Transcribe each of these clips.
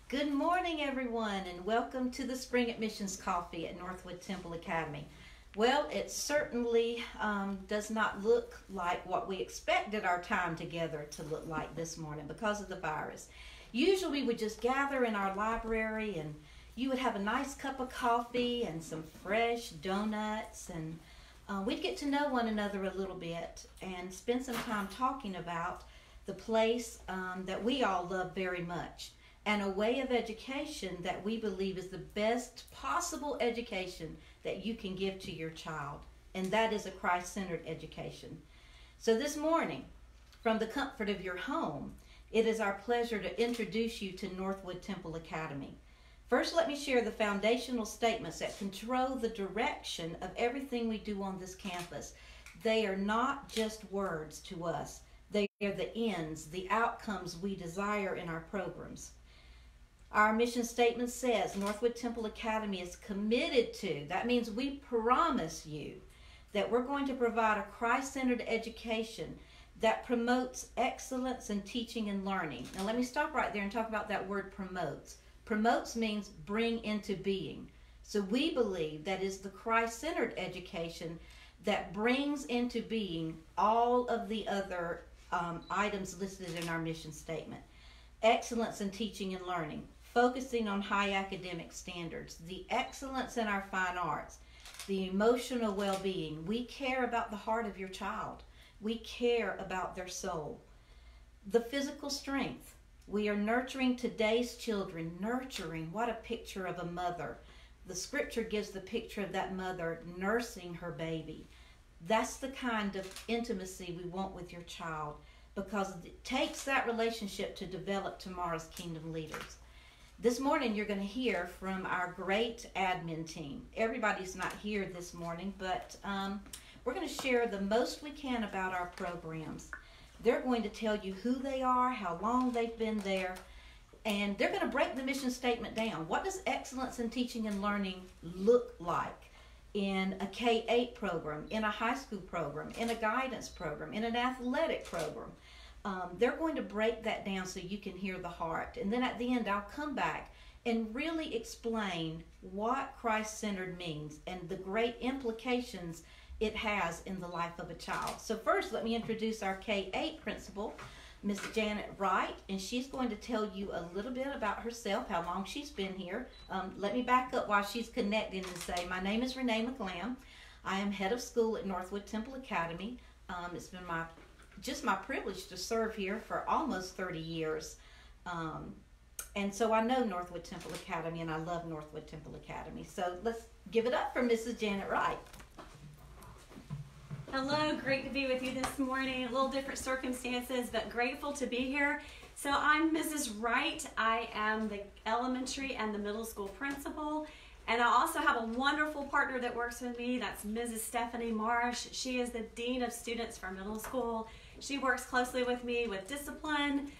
Good morning, everyone, and welcome to the Spring Admissions Coffee at Northwood Temple Academy. Well, it certainly does not look like what we expected our time together to look like this morning because of the virus. Usually we would just gather in our library and you would have a nice cup of coffee and some fresh donuts, and we'd get to know one another a little bit and spend some time talking about the place that we all love very much, and a way of education that we believe is the best possible education that you can give to your child, and that is a Christ-centered education. So this morning, from the comfort of your home, it is our pleasure to introduce you to Northwood Temple Academy. First, let me share the foundational statements that control the direction of everything we do on this campus. They are not just words to us. They are the ends, the outcomes we desire in our programs. Our mission statement says Northwood Temple Academy is committed to, that means we promise you that we're going to provide a Christ-centered education that promotes excellence in teaching and learning. Now let me stop right there and talk about that word promotes. Promotes means bring into being. So we believe that is the Christ-centered education that brings into being all of the other items listed in our mission statement. Excellence in teaching and learning, focusing on high academic standards, the excellence in our fine arts, the emotional well-being. We care about the heart of your child. We care about their soul. The physical strength. We are nurturing today's children. Nurturing, what a picture of a mother. The scripture gives the picture of that mother nursing her baby. That's the kind of intimacy we want with your child, because it takes that relationship to develop tomorrow's kingdom leaders. This morning you're going to hear from our great admin team. Everybody's not here this morning, but we're going to share the most we can about our programs. They're going to tell you who they are, how long they've been there, and they're going to break the mission statement down. What does excellence in teaching and learning look like in a K-8 program, in a high school program, in a guidance program, in an athletic program? They're going to break that down so you can hear the heart. And then at the end, I'll come back and really explain what Christ-centered means and the great implications it has in the life of a child. So first, let me introduce our K-8 principal, Miss Janet Wright, and she's going to tell you a little bit about herself, how long she's been here. Let me back up while she's connecting and say, my name is Renee McLam. I am head of school at Northwood Temple Academy. It's been just my privilege to serve here for almost 30 years. And so I know Northwood Temple Academy, and I love Northwood Temple Academy. So let's give it up for Mrs. Janet Wright. Hello, great to be with you this morning. A little different circumstances, but grateful to be here. So I'm Mrs. Wright. I am the elementary and the middle school principal. And I also have a wonderful partner that works with me. That's Mrs. Stephanie Marsh. She is the Dean of Students for middle school. She works closely with me with discipline,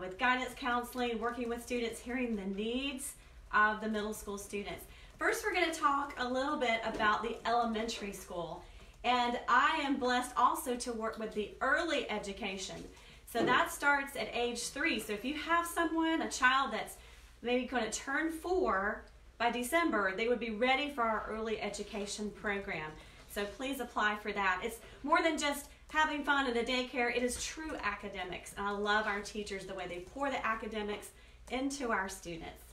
with guidance counseling, working with students, hearing the needs of the middle school students. First, we're going to talk a little bit about the elementary school. And I am blessed also to work with the early education. So that starts at age 3. So if you have someone, a child that's maybe going to turn 4 by December, they would be ready for our early education program. So please apply for that. It's more than just having fun in a daycare. It is true academics. And I love our teachers, the way they pour the academics into our students.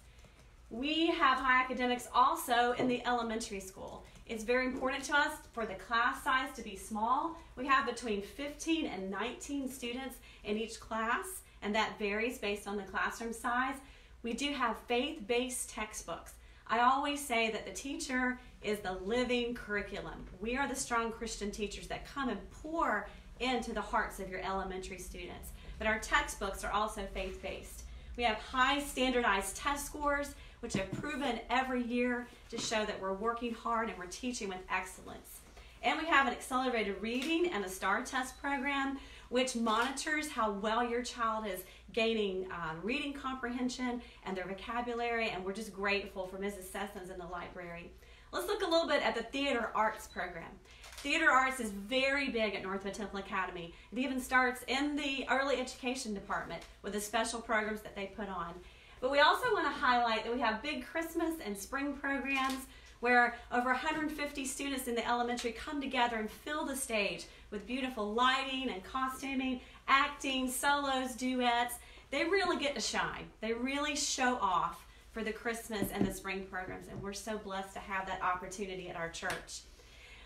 We have high academics also in the elementary school. It's very important to us for the class size to be small. We have between 15 and 19 students in each class, and that varies based on the classroom size. We do have faith-based textbooks. I always say that the teacher is the living curriculum. We are the strong Christian teachers that come and pour into the hearts of your elementary students. But our textbooks are also faith-based. We have high standardized test scores, which have proven every year to show that we're working hard and we're teaching with excellence. And we have an accelerated reading and a STAR test program, which monitors how well your child is gaining reading comprehension and their vocabulary, and we're just grateful for Mrs. Sessons in the library. Let's look a little bit at the theater arts program. Theater arts is very big at Northwood Temple Academy. It even starts in the early education department with the special programs that they put on. But we also want to highlight that we have big Christmas and spring programs where over 150 students in the elementary come together and fill the stage with beautiful lighting and costuming, acting, solos, duets. They really get to shine. They really show off for the Christmas and the spring programs, and we're so blessed to have that opportunity at our church.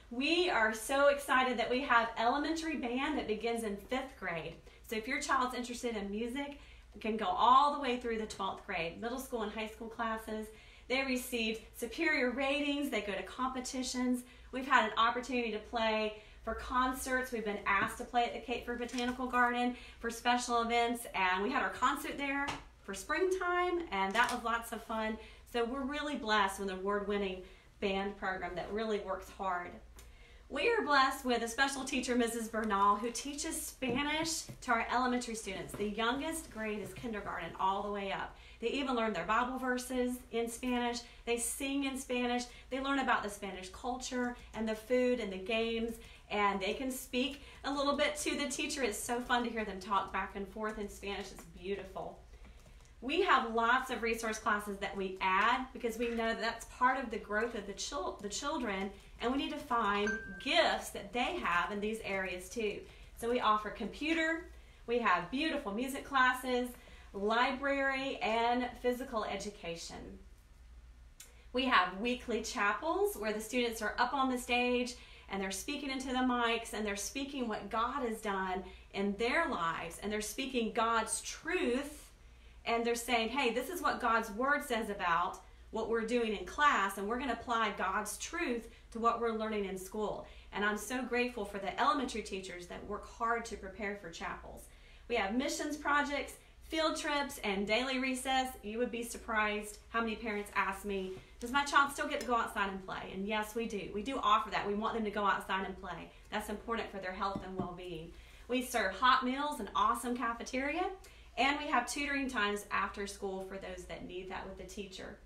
We are so excited that we have elementary band that begins in 5th grade. So if your child's interested in music, you can go all the way through the 12th grade. Middle school and high school classes. They receive superior ratings. They go to competitions. We've had an opportunity to play for concerts. We've been asked to play at the Cateford Botanical Garden for special events, and we had our concert there for springtime, and that was lots of fun. So we're really blessed with an award-winning band program that really works hard. We are blessed with a special teacher, Mrs. Bernal, who teaches Spanish to our elementary students. The youngest grade is kindergarten all the way up. They even learn their Bible verses in Spanish. They sing in Spanish. They learn about the Spanish culture and the food and the games, and they can speak a little bit to the teacher. It's so fun to hear them talk back and forth in Spanish. It's beautiful. We have lots of resource classes that we add because we know that that's part of the growth of the children, and we need to find gifts that they have in these areas too. So we offer computer, we have beautiful music classes, library, and physical education. We have weekly chapels where the students are up on the stage and they're speaking into the mics and they're speaking what God has done in their lives, and they're speaking God's truth. And they're saying, hey, this is what God's word says about what we're doing in class, and we're going to apply God's truth to what we're learning in school. And I'm so grateful for the elementary teachers that work hard to prepare for chapels. We have missions projects, field trips, and daily recess. You would be surprised how many parents ask me, does my child still get to go outside and play? And yes, we do. We do offer that. We want them to go outside and play. That's important for their health and well-being. We serve hot meals, an awesome cafeteria, and we have tutoring times after school for those that need that with the teacher.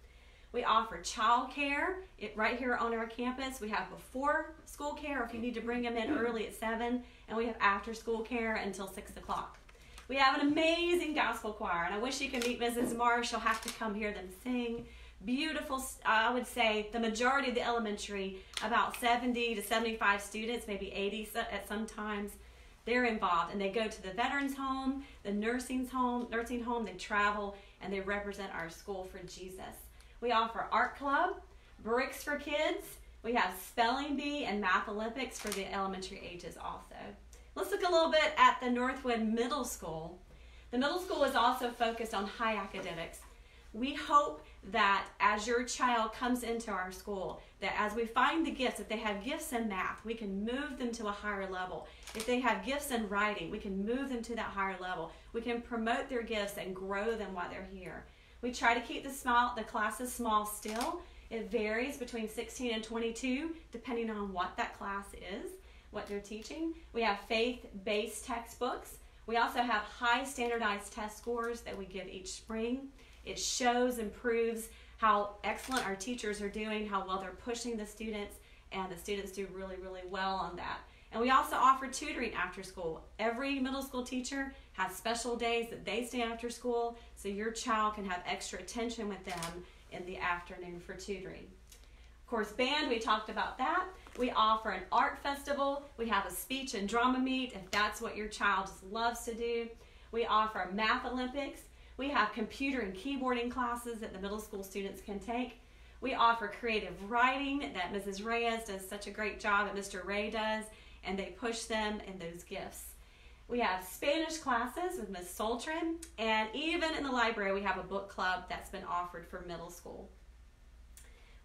We offer child care right here on our campus. We have before school care if you need to bring them in early at 7, and we have after school care until 6 o'clock. We have an amazing gospel choir, and I wish you could meet Mrs. Marsh. You'll have to come hear them sing. Beautiful, I would say the majority of the elementary, about 70 to 75 students, maybe 80 at some times, they're involved, and they go to the veterans home, the nursing home, they travel, and they represent our school for Jesus. We offer art club, bricks for kids. We have spelling bee and math Olympics for the elementary ages also. Let's look a little bit at the Northwood Middle School. The middle school is also focused on high academics. We hope that as your child comes into our school, that as we find the gifts, if they have gifts in math, we can move them to a higher level. If they have gifts in writing, we can move them to that higher level. We can promote their gifts and grow them while they're here. We try to keep the classes small still. It varies between 16 and 22, depending on what that class is, what they're teaching. We have faith-based textbooks. We also have high standardized test scores that we give each spring. It shows and proves how excellent our teachers are doing, how well they're pushing the students, and the students do really, really well on that. And we also offer tutoring after school. Every middle school teacher has special days that they stay after school, so your child can have extra attention with them in the afternoon for tutoring. Of course, band, we talked about that. We offer an art festival. We have a speech and drama meet if that's what your child just loves to do. We offer math Olympics. We have computer and keyboarding classes that the middle school students can take. We offer creative writing that Mrs. Reyes does such a great job, and Mr. Ray does, and they push them in those gifts. We have Spanish classes with Ms. Soltran, and even in the library we have a book club that's been offered for middle school.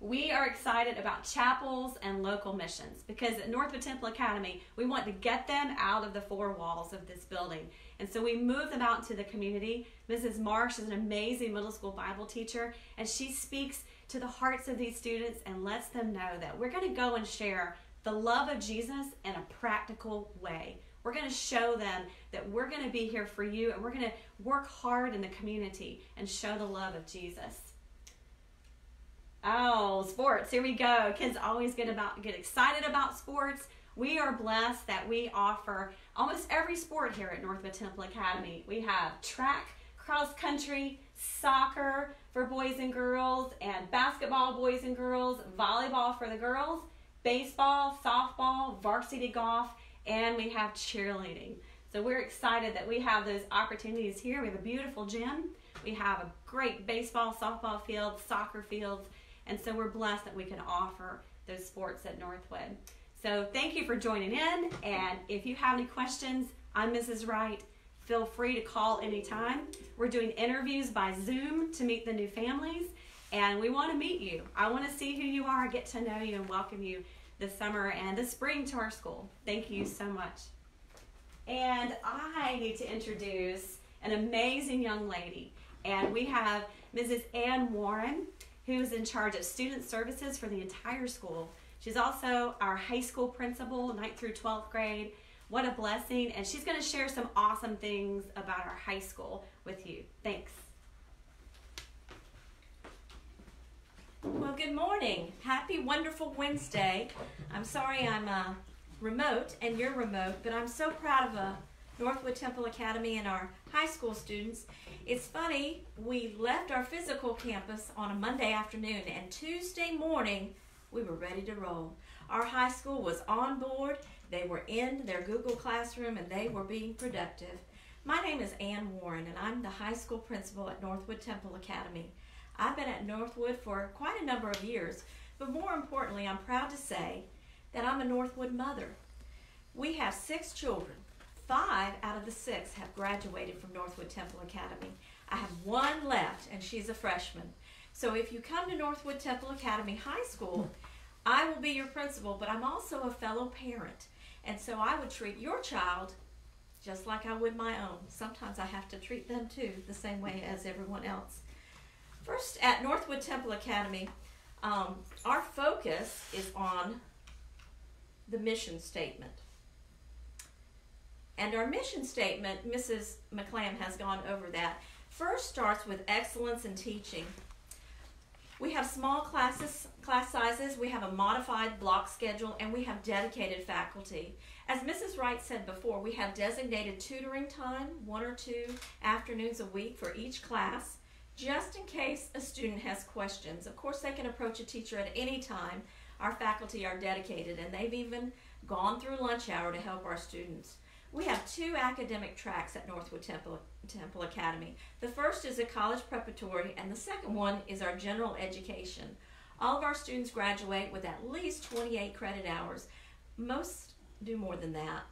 We are excited about chapels and local missions because at Northwood Temple Academy, we want to get them out of the four walls of this building. And so we move them out into the community. Mrs. Marsh is an amazing middle school Bible teacher, and she speaks to the hearts of these students and lets them know that we're going to go and share the love of Jesus in a practical way. We're going to show them that we're going to be here for you, and we're going to work hard in the community and show the love of Jesus. Oh, sports, here we go. Kids always get excited about sports. We are blessed that we offer almost every sport here at Northwood Temple Academy. We have track, cross country, soccer for boys and girls, and basketball boys and girls, volleyball for the girls, baseball, softball, varsity golf, and we have cheerleading. So we're excited that we have those opportunities here. We have a beautiful gym. We have a great baseball, softball field, soccer fields, and so we're blessed that we can offer those sports at Northwood. So thank you for joining in, and if you have any questions, I'm Mrs. Wright. Feel free to call anytime. We're doing interviews by Zoom to meet the new families, and we want to meet you. I want to see who you are, get to know you, and welcome you this summer and this spring to our school. Thank you so much. And I need to introduce an amazing young lady, and we have Mrs. Ann Warren, who's in charge of student services for the entire school. She's also our high school principal, 9th through 12th grade. What a blessing. And she's going to share some awesome things about our high school with you. Thanks. Well, good morning. Happy, wonderful Wednesday. I'm sorry I'm remote and you're remote, but I'm so proud of Northwood Temple Academy and our high school students. It's funny, we left our physical campus on a Monday afternoon, and Tuesday morning we were ready to roll. Our high school was on board. They were in their Google Classroom and they were being productive. My name is Ann Warren and I'm the high school principal at Northwood Temple Academy. I've been at Northwood for quite a number of years, but more importantly, I'm proud to say that I'm a Northwood mother. We have 6 children. 5 out of the 6 have graduated from Northwood Temple Academy. I have 1 left, and she's a freshman. So if you come to Northwood Temple Academy High School, I will be your principal, but I'm also a fellow parent. And so I would treat your child just like I would my own. Sometimes I have to treat them too, the same way as everyone else. First, at Northwood Temple Academy, our focus is on the mission statement. And our mission statement, Mrs. McClam has gone over that, first starts with excellence in teaching. We have small class sizes, we have a modified block schedule, and we have dedicated faculty. As Mrs. Wright said before, we have designated tutoring time, 1 or 2 afternoons a week for each class, just in case a student has questions. Of course, they can approach a teacher at any time. Our faculty are dedicated, and they've even gone through lunch hour to help our students. We have 2 academic tracks at Northwood Temple Academy. The first is a college preparatory, and the second one is our general education. All of our students graduate with at least 28 credit hours. Most do more than that.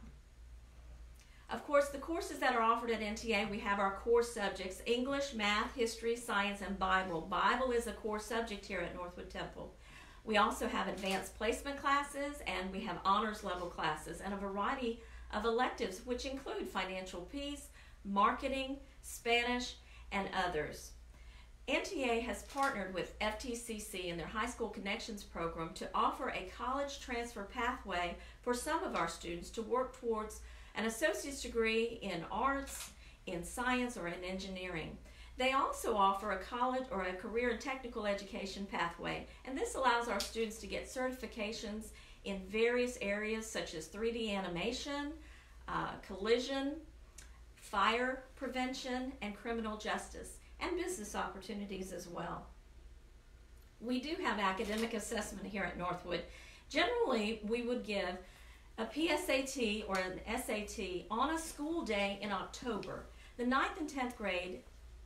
Of course, the courses that are offered at NTA, we have our core subjects: English, math, history, science, and Bible. Bible is a core subject here at Northwood Temple. We also have advanced placement classes, and we have honors level classes, and a variety of electives, which include financial peace, marketing, Spanish, and others. NTA has partnered with FTCC in their High School Connections program to offer a college transfer pathway for some of our students to work towards an associate's degree in arts, in science, or in engineering. They also offer a college or a career and technical education pathway, and this allows our students to get certifications in various areas such as 3D animation, collision, fire prevention, and criminal justice, and business opportunities as well. We do have academic assessment here at Northwood. Generally, we would give a PSAT or an SAT on a school day in October. The 9th and 10th grade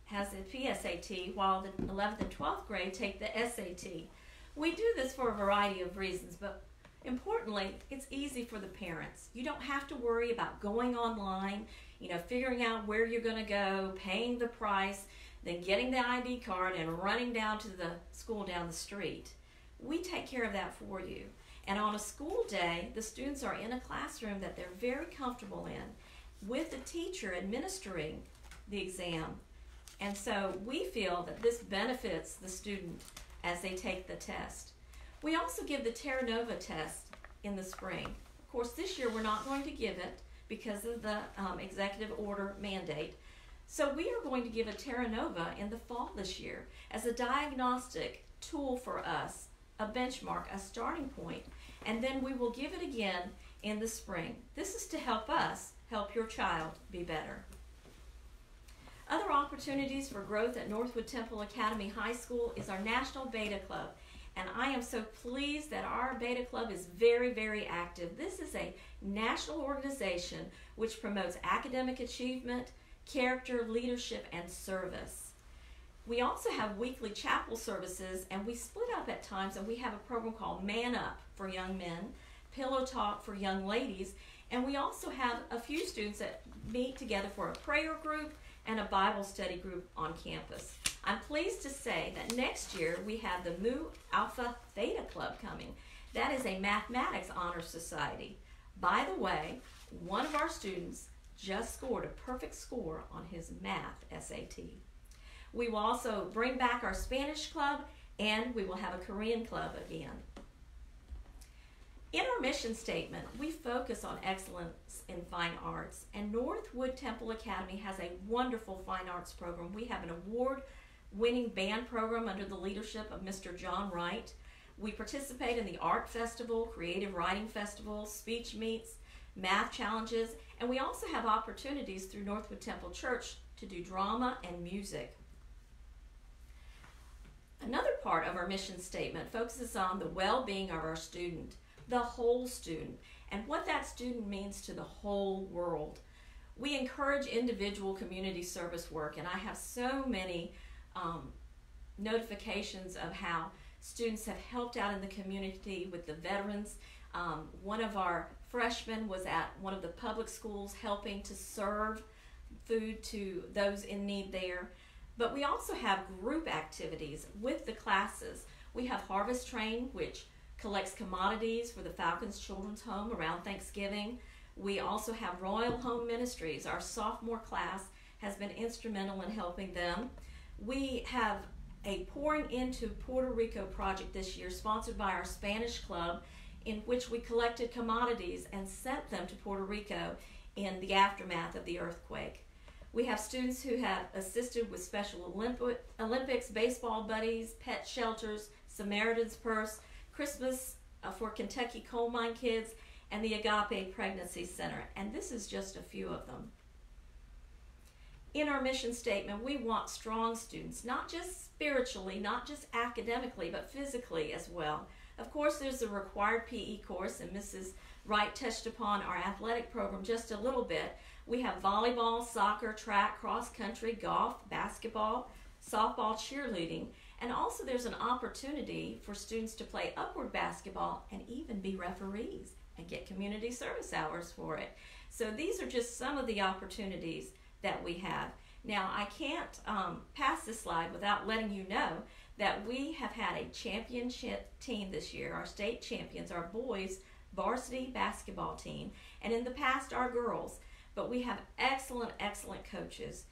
has a PSAT, while the 11th and 12th grade take the SAT. We do this for a variety of reasons, but importantly, it's easy for the parents. You don't have to worry about going online, figuring out where you're going to go, paying the price, then getting the ID card and running down to the school down the street. We take care of that for you. And on a school day, the students are in a classroom that they're very comfortable in with the teacher administering the exam. And so we feel that this benefits the student as they take the test. We also give the Terra Nova test in the spring. Of course, this year we're not going to give it because of the executive order mandate. So we are going to give a Terra Nova in the fall this year as a diagnostic tool for us, a benchmark, a starting point, and then we will give it again in the spring. This is to help us help your child be better. Other opportunities for growth at Northwood Temple Academy High School is our National Beta Club. And I am so pleased that our Beta Club is very, very active. This is a national organization which promotes academic achievement, character, leadership, and service. We also have weekly chapel services, and we split up at times, and we have a program called Man Up for young men, Pillow Talk for young ladies, and we also have a few students that meet together for a prayer group and a Bible study group on campus. I'm pleased to say that next year we have the Mu Alpha Theta Club coming. That is a mathematics honor society. By the way, one of our students just scored a perfect score on his math SAT. We will also bring back our Spanish club, and we will have a Korean club again. In our mission statement, we focus on excellence in fine arts, and Northwood Temple Academy has a wonderful fine arts program. We have an award-winning band program under the leadership of Mr. John Wright. We participate in the Art Festival, Creative Writing Festival, speech meets, math challenges, and we also have opportunities through Northwood Temple Church to do drama and music. Another part of our mission statement focuses on the well-being of our student, the whole student, and what that student means to the whole world. We encourage individual community service work, and I have so many notifications of how students have helped out in the community with the veterans. One of our freshmen was at one of the public schools helping to serve food to those in need there. But we also have group activities with the classes. We have Harvest Train, which collects commodities for the Falcons Children's Home around Thanksgiving. We also have Royal Home Ministries. Our sophomore class has been instrumental in helping them. We have a Pouring Into Puerto Rico project this year, sponsored by our Spanish club, in which we collected commodities and sent them to Puerto Rico in the aftermath of the earthquake. We have students who have assisted with Special Olympics, baseball buddies, pet shelters, Samaritan's Purse, Christmas for Kentucky Coal Mine Kids, and the Agape Pregnancy Center. And this is just a few of them. In our mission statement, we want strong students, not just spiritually, not just academically, but physically as well. Of course, there's a required PE course, and Mrs. Wright touched upon our athletic program just a little bit. We have volleyball, soccer, track, cross country, golf, basketball, softball, cheerleading, and also there's an opportunity for students to play upward basketball and even be referees and get community service hours for it. So these are just some of the opportunities that we have. Now, I can't pass this slide without letting you know that we have had a championship team this year. Our state champions, our boys varsity basketball team, and in the past our girls. But we have excellent, excellent coaches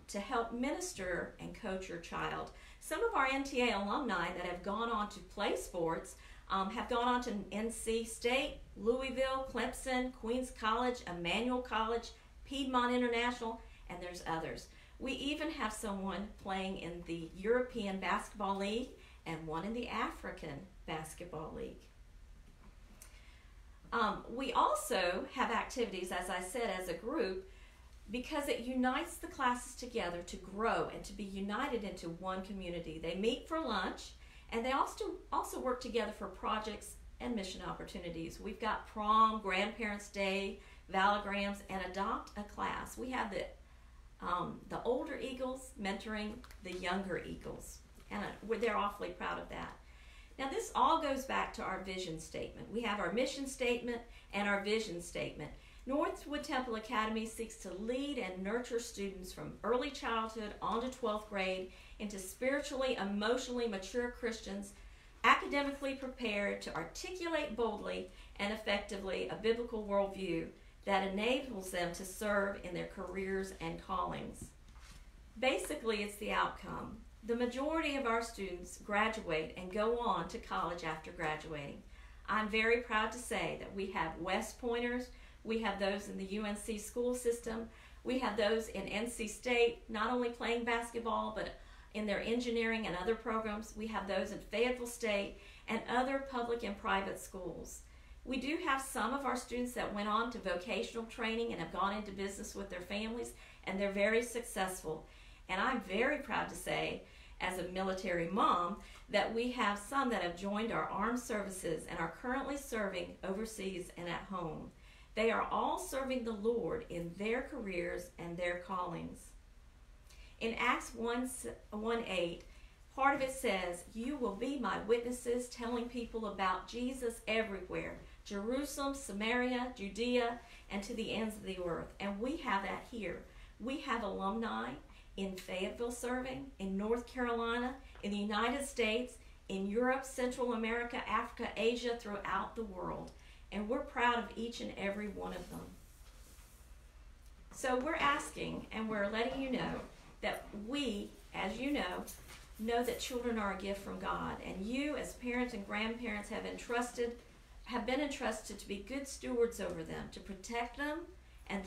to help minister and coach your child. Some of our NTA alumni that have gone on to play sports have gone on to NC State, Louisville, Clemson, Queens College, Emmanuel College, Piedmont International, and there's others. We even have someone playing in the European Basketball League and one in the African Basketball League. We also have activities, as I said, as a group, because it unites the classes together to grow and to be united into one community. They meet for lunch, and they also work together for projects and mission opportunities. We've got prom, Grandparents' Day, Valograms, and Adopt a Class. We have the older Eagles mentoring the younger Eagles, and they're awfully proud of that. Now, this all goes back to our vision statement. We have our mission statement and our vision statement. Northwood Temple Academy seeks to lead and nurture students from early childhood on to 12th grade into spiritually, emotionally mature Christians, academically prepared to articulate boldly and effectively a biblical worldview that enables them to serve in their careers and callings. Basically, it's the outcome. The majority of our students graduate and go on to college after graduating. I'm very proud to say that we have West Pointers, we have those in the UNC school system, we have those in NC State, not only playing basketball, but in their engineering and other programs. We have those in Fayetteville State and other public and private schools. We do have some of our students that went on to vocational training and have gone into business with their families, and they're very successful. And I'm very proud to say, as a military mom, that we have some that have joined our armed services and are currently serving overseas and at home. They are all serving the Lord in their careers and their callings. In Acts 1:8, part of it says, "You will be my witnesses, telling people about Jesus everywhere, Jerusalem, Samaria, Judea, and to the ends of the earth." And we have that here. We have alumni in Fayetteville serving, in North Carolina, in the United States, in Europe, Central America, Africa, Asia, throughout the world. And we're proud of each and every one of them. So we're asking and we're letting you know that we, as you know that children are a gift from God. And you, as parents and grandparents, have been entrusted to be good stewards over them, to protect them and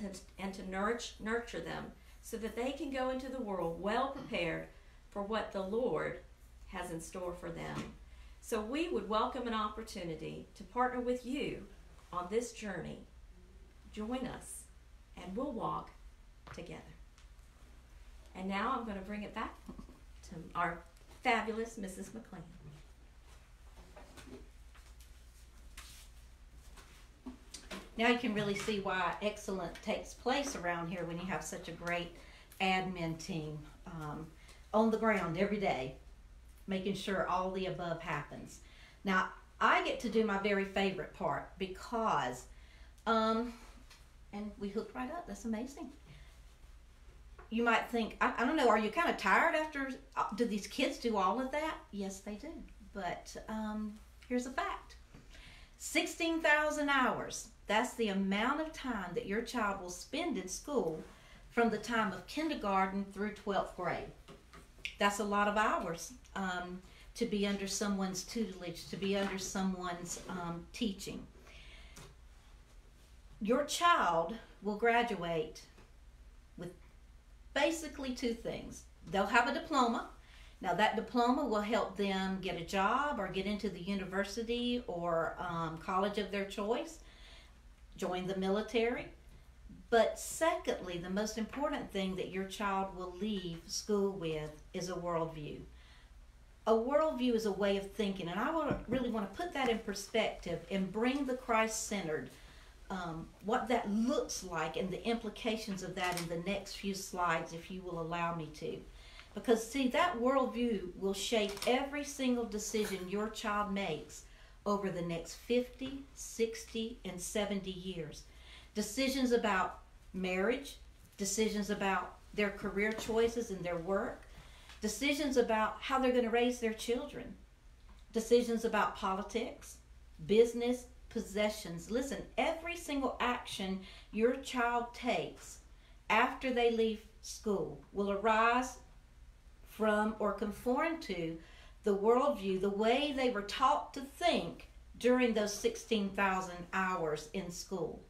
to nurture them, so that they can go into the world well prepared for what the Lord has in store for them. So we would welcome an opportunity to partner with you on this journey. Join us, and we'll walk together. And now I'm going to bring it back to our fabulous Mrs. McLean. Now you can really see why excellence takes place around here when you have such a great admin team on the ground every day, making sure all the above happens. Now, I get to do my very favorite part because, and we hooked right up. That's amazing. You might think, I don't know, are you kind of tired after, do these kids do all of that? Yes, they do. But here's a fact. 16,000 hours. That's the amount of time that your child will spend in school from the time of kindergarten through 12th grade. That's a lot of hours to be under someone's tutelage, to be under someone's teaching. Your child will graduate with basically two things. They'll have a diploma. Now that diploma will help them get a job or get into the university or college of their choice, join the military. But secondly, the most important thing that your child will leave school with is a worldview. A worldview is a way of thinking, and I really want to put that in perspective and bring the Christ-centered, what that looks like and the implications of that in the next few slides, if you will allow me to. Because, see, that worldview will shape every single decision your child makes over the next 50, 60, and 70 years. Decisions about marriage, decisions about their career choices and their work, decisions about how they're going to raise their children, decisions about politics, business, possessions. Listen, every single action your child takes after they leave school will arise from or conform to the worldview, the way they were taught to think during those 16,000 hours in school.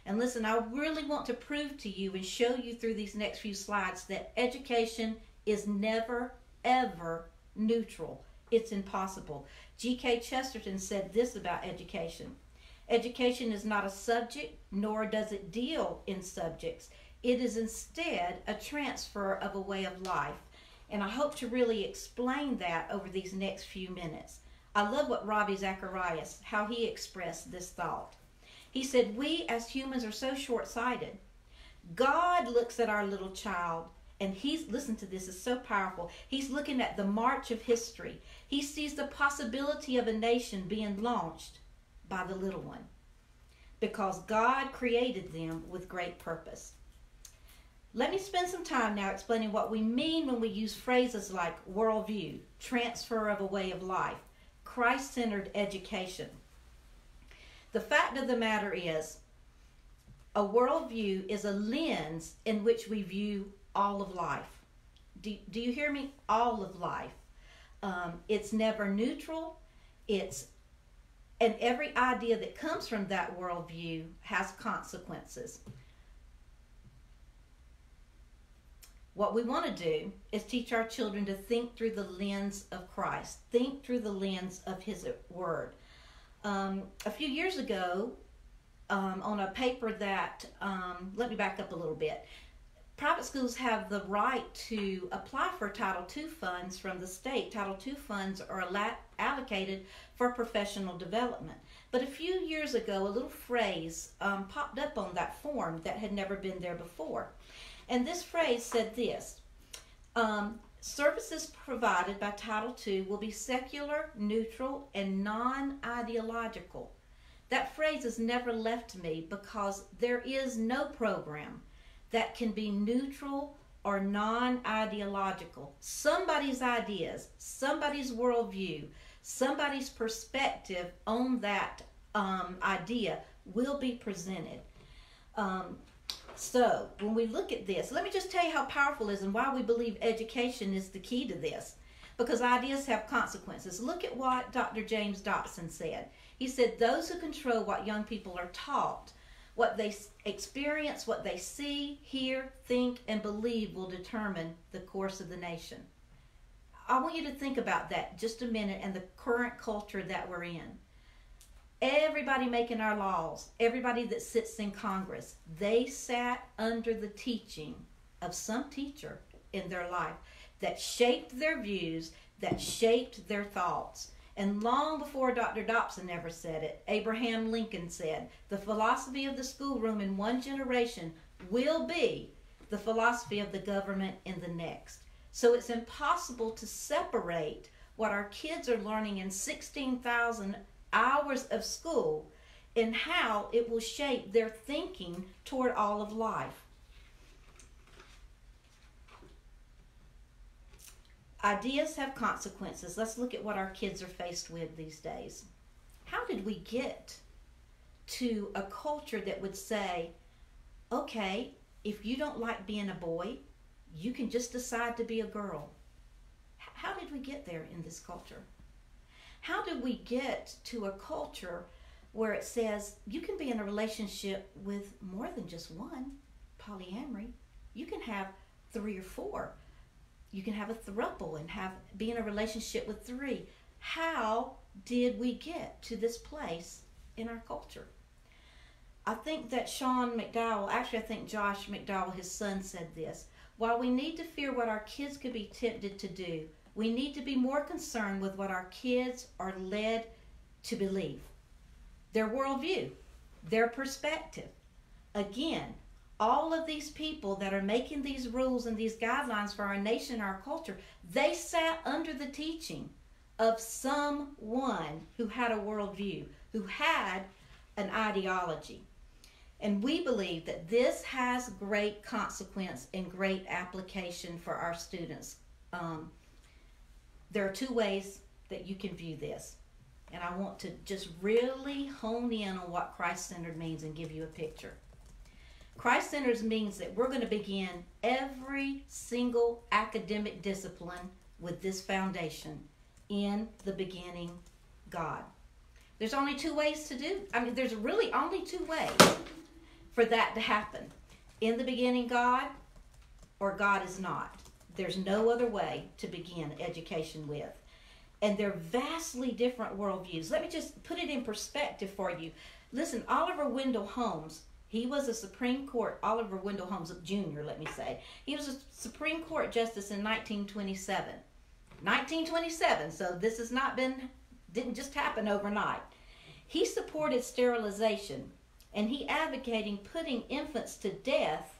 And listen, I really want to prove to you and show you through these next few slides that education is never, ever neutral. It's impossible. G.K. Chesterton said this about education. Education is not a subject, nor does it deal in subjects. It is instead a transfer of a way of life. And I hope to really explain that over these next few minutes. I love what Ravi Zacharias, how he expressed this thought. He said, we as humans are so short-sighted. God looks at our little child, and listen to this, it's so powerful. He's looking at the march of history. He sees the possibility of a nation being launched by the little one, because God created them with great purpose. Let me spend some time now explaining what we mean when we use phrases like worldview, transfer of a way of life, Christ-centered education. The fact of the matter is, a worldview is a lens in which we view all of life. Do you hear me? All of life. It's never neutral. And every idea that comes from that worldview has consequences. What we want to do is teach our children to think through the lens of Christ, think through the lens of His Word. A few years ago, on a paper that, let me back up a little bit. private schools have the right to apply for Title II funds from the state. Title II funds are allocated for professional development. But a few years ago, a little phrase popped up on that form that had never been there before. And this phrase said this: services provided by Title II will be secular, neutral, and non-ideological. That phrase has never left me, because there is no program that can be neutral or non-ideological. Somebody's ideas, somebody's worldview, somebody's perspective on that idea will be presented. So when we look at this, let me just tell you how powerful it is and why we believe education is the key to this. Because ideas have consequences. Look at what Dr. James Dobson said. He said, those who control what young people are taught, what they experience, what they see, hear, think, and believe will determine the course of the nation. I want you to think about that just a minute and the current culture that we're in. Everybody making our laws, everybody that sits in Congress, they sat under the teaching of some teacher in their life that shaped their views, that shaped their thoughts. And long before Dr. Dobson ever said it, Abraham Lincoln said, the philosophy of the schoolroom in one generation will be the philosophy of the government in the next. So it's impossible to separate what our kids are learning in 16,000 hours of school and how it will shape their thinking toward all of life. Ideas have consequences. Let's look at what our kids are faced with these days. How did we get to a culture that would say, okay, if you don't like being a boy, you can just decide to be a girl? How did we get there in this culture? How did we get to a culture where it says you can be in a relationship with more than just one, polyamory? You can have 3 or 4. You can have a throuple and be in a relationship with 3. How did we get to this place in our culture? I think that Sean McDowell, actually I think Josh McDowell, his son, said this: while we need to fear what our kids could be tempted to do, we need to be more concerned with what our kids are led to believe. Their worldview, their perspective. Again, all of these people that are making these rules and these guidelines for our nation, our culture, they sat under the teaching of someone who had a worldview, who had an ideology. And we believe that this has great consequence and great application for our students. There are 2 ways that you can view this. And I want to just really hone in on what Christ-centered means and give you a picture. Christ-centered means that we're going to begin every single academic discipline with this foundation: in the beginning, God. There's only 2 ways to do. There's really only 2 ways for that to happen: in the beginning, God, or God is not. There's no other way to begin education with. And they're vastly different worldviews. Let me just put it in perspective for you. Listen, Oliver Wendell Holmes, he was a Supreme Court, Oliver Wendell Holmes Jr., let me say. He was a Supreme Court Justice in 1927. 1927, so this has didn't just happen overnight. He supported sterilization, and he advocating putting infants to death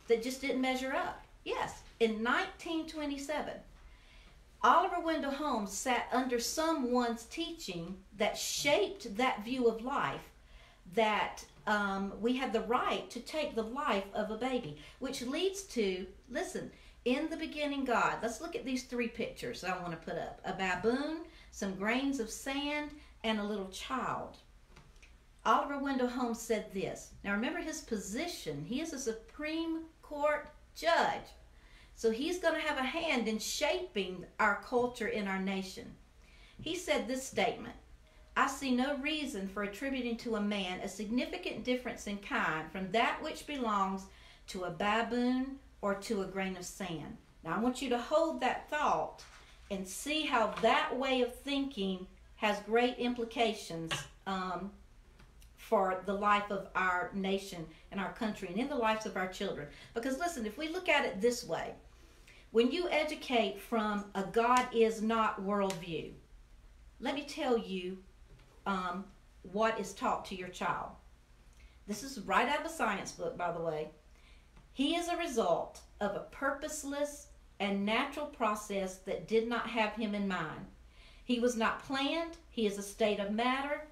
that just didn't measure up. Yes, in 1927. Oliver Wendell Holmes sat under someone's teaching that shaped that view of life, that we had the right to take the life of a baby, which leads to, listen, in the beginning God. Let's look at these 3 pictures that I want to put up. A baboon, some grains of sand, and a little child. Oliver Wendell Holmes said this. Now remember his position. He is a Supreme Court judge. So he's going to have a hand in shaping our culture in our nation. He said this statement: I see no reason for attributing to a man a significant difference in kind from that which belongs to a baboon or to a grain of sand. Now I want you to hold that thought and see how that way of thinking has great implications for the life of our nation and our country and in the lives of our children. Because listen, if we look at it this way, when you educate from a God is not worldview, let me tell you what is taught to your child. This is right out of a science book, by the way. He is a result of a purposeless and natural process that did not have him in mind. He was not planned. He is a state of matter,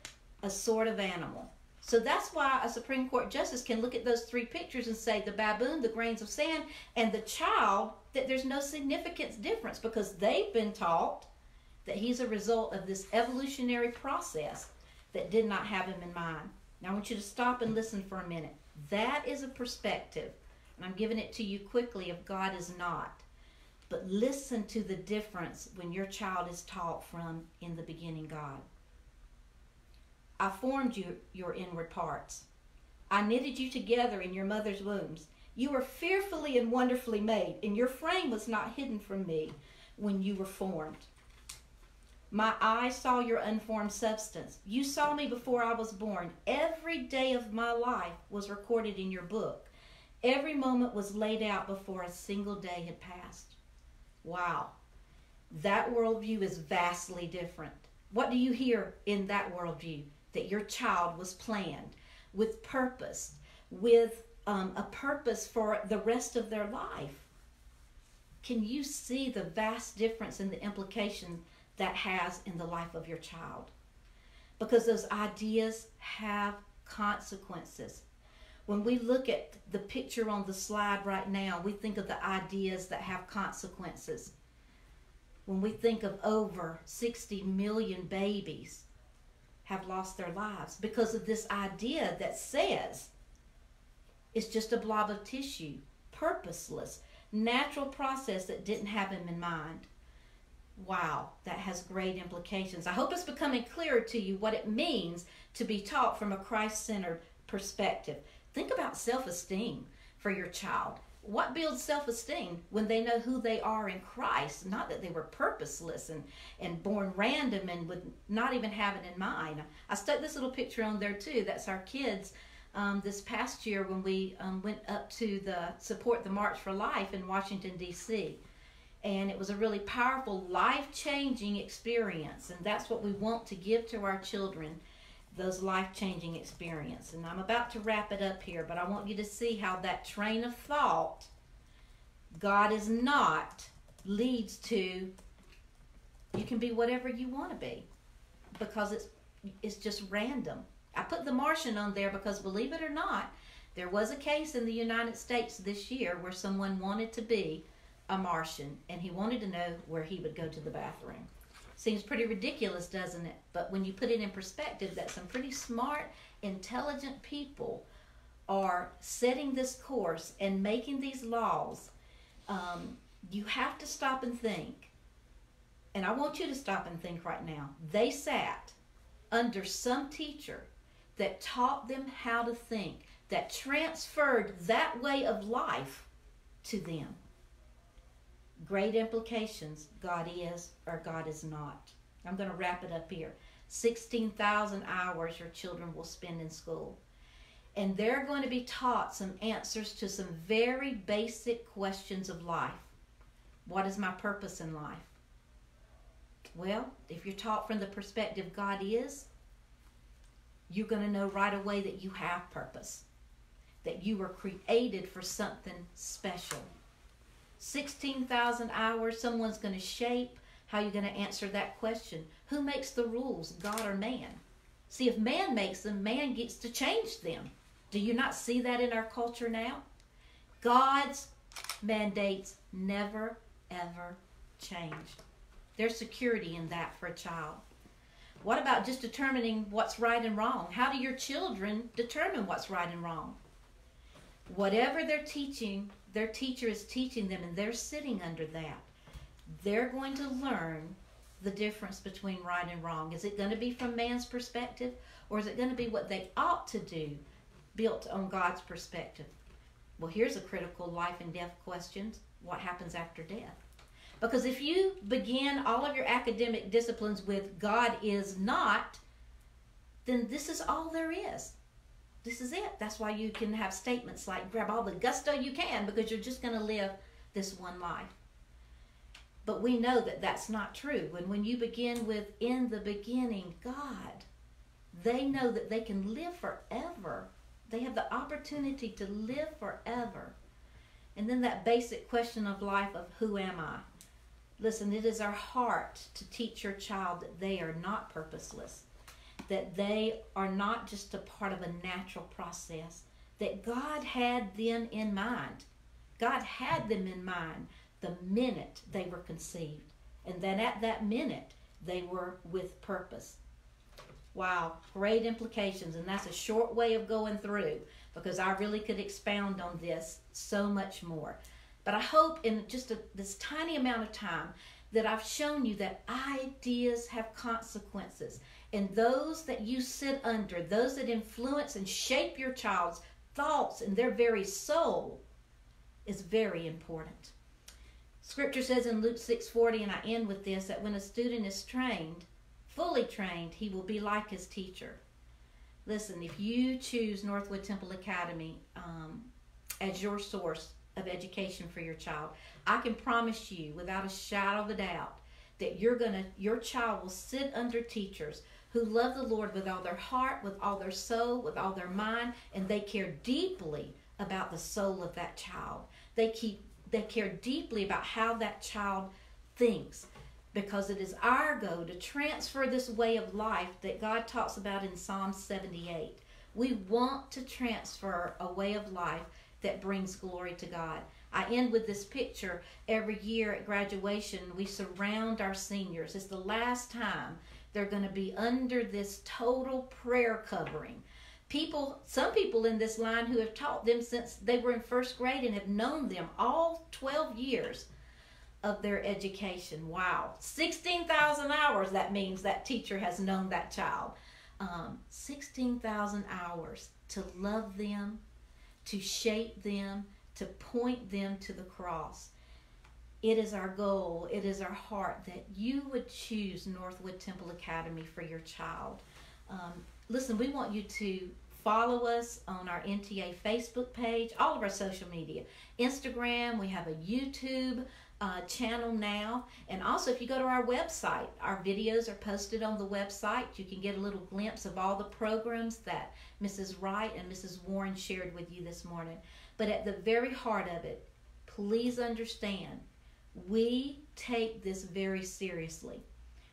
a sort of animal. So that's why a Supreme Court justice can look at those three pictures and say the baboon, the grains of sand, and the child, that there's no significant difference because they've been taught that he's a result of this evolutionary process that did not have him in mind. Now I want you to stop and listen for a minute. That is a perspective, and I'm giving it to you quickly, of God is not. But listen to the difference when your child is taught from, in the beginning, God. I formed you, your inward parts. I knitted you together in your mother's wombs. You were fearfully and wonderfully made, and your frame was not hidden from me when you were formed. My eyes saw your unformed substance. You saw me before I was born. Every day of my life was recorded in your book. Every moment was laid out before a single day had passed. Wow. That worldview is vastly different. What do you hear in that worldview? That your child was planned with purpose, with a purpose for the rest of their life. Can you see the vast difference in the implication that has in the life of your child? Because those ideas have consequences. When we look at the picture on the slide right now, we think of the ideas that have consequences. When we think of over 60 million babies have lost their lives because of this idea that says it's just a blob of tissue, purposeless, natural process that didn't have him in mind. Wow, that has great implications. I hope it's becoming clearer to you what it means to be taught from a Christ-centered perspective. Think about self-esteem for your child. What builds self-esteem? When they know who they are in Christ, not that they were purposeless and born random and would not even have it in mind. I stuck this little picture on there too. That's our kids this past year when we went up to support the March for Life in Washington, D.C. And it was a really powerful, life-changing experience. And that's what we want to give to our children, those life-changing experiences. And I'm about to wrap it up here, but I want you to see how that train of thought, God is not, leads to you can be whatever you want to be because it's just random. I put the Martian on there because, believe it or not, there was a case in the United States this year where someone wanted to be a Martian, and he wanted to know where he would go to the bathroom. Seems pretty ridiculous, doesn't it? But when you put it in perspective that some pretty smart, intelligent people are setting this course and making these laws, you have to stop and think. And I want you to stop and think right now. They sat under some teacher that taught them how to think, that transferred that way of life to them. Great implications. God is or God is not. I'm going to wrap it up here. 16,000 hours your children will spend in school. And they're going to be taught some answers to some very basic questions of life. What is my purpose in life? Well, if you're taught from the perspective God is, you're going to know right away that you have purpose, that you were created for something special. 16,000 hours, someone's going to shape how you're going to answer that question. Who makes the rules, God or man? See, if man makes them, man gets to change them. Do you not see that in our culture now? God's mandates never, ever change. There's security in that for a child. What about just determining what's right and wrong? How do your children determine what's right and wrong? Whatever they're teaching, their teacher is teaching them, and they're sitting under that. They're going to learn the difference between right and wrong. Is it going to be from man's perspective, or is it going to be what they ought to do, built on God's perspective? Well, here's a critical life and death question. What happens after death? Because if you begin all of your academic disciplines with God is not, then this is all there is. This is it. That's why you can have statements like, grab all the gusto you can, because you're just going to live this one life. But we know that that's not true. When you begin with, in the beginning, God, they know that they can live forever. They have the opportunity to live forever. And then that basic question of life of, who am I? Listen, it is our heart to teach your child that they are not purposeless, that they are not just a part of a natural process, that God had them in mind. God had them in mind the minute they were conceived, and then at that minute they were with purpose. Wow, great implications, and that's a short way of going through, because I really could expound on this so much more. But I hope in just this tiny amount of time that I've shown you that ideas have consequences, and those that you sit under, those that influence and shape your child's thoughts and their very soul, is very important. Scripture says in Luke 6:40, and I end with this, that when a student is trained, fully trained, he will be like his teacher. Listen, if you choose Northwood Temple Academy as your source of education for your child, I can promise you without a shadow of a doubt that your child will sit under teachers who love the Lord with all their heart, with all their soul, with all their mind, and they care deeply about the soul of that child. They care deeply about how that child thinks, because it is our goal to transfer this way of life that God talks about in Psalm 78. We want to transfer a way of life that brings glory to God. I end with this picture. Every year at graduation, we surround our seniors. It's the last time they're going to be under this total prayer covering. Some people in this line who have taught them since they were in first grade and have known them all 12 years of their education. Wow. 16,000 hours, that means that teacher has known that child. 16,000 hours to love them, to shape them, to point them to the cross. It is our goal, it is our heart that you would choose Northwood Temple Academy for your child. Listen, we want you to follow us on our NTA Facebook page, all of our social media. Instagram, we have a YouTube channel now. And also, if you go to our website, our videos are posted on the website. You can get a little glimpse of all the programs that Mrs. Wright and Mrs. Warren shared with you this morning. But at the very heart of it, please understand, we take this very seriously.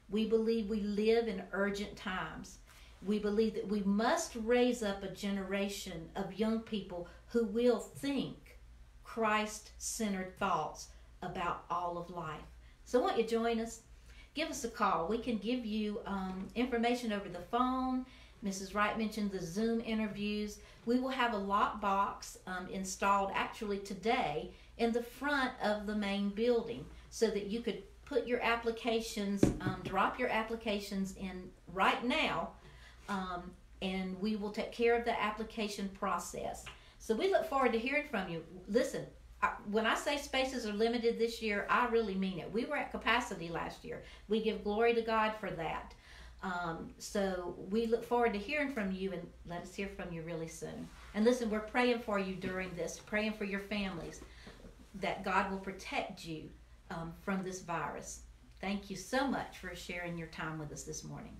We believe we live in urgent times. We believe that we must raise up a generation of young people who will think Christ-centered thoughts about all of life. So won't you join us? Give us a call. We can give you information over the phone. Mrs. Wright mentioned the Zoom interviews. We will have a lockbox installed actually today in the front of the main building so that you could put your applications, drop your applications in right now, and we will take care of the application process. So we look forward to hearing from you. Listen, when I say spaces are limited this year, I really mean it. We were at capacity last year. We give glory to God for that. So we look forward to hearing from you, and let us hear from you really soon. And listen, we're praying for you during this, praying for your families, that God will protect you from this virus. Thank you so much for sharing your time with us this morning.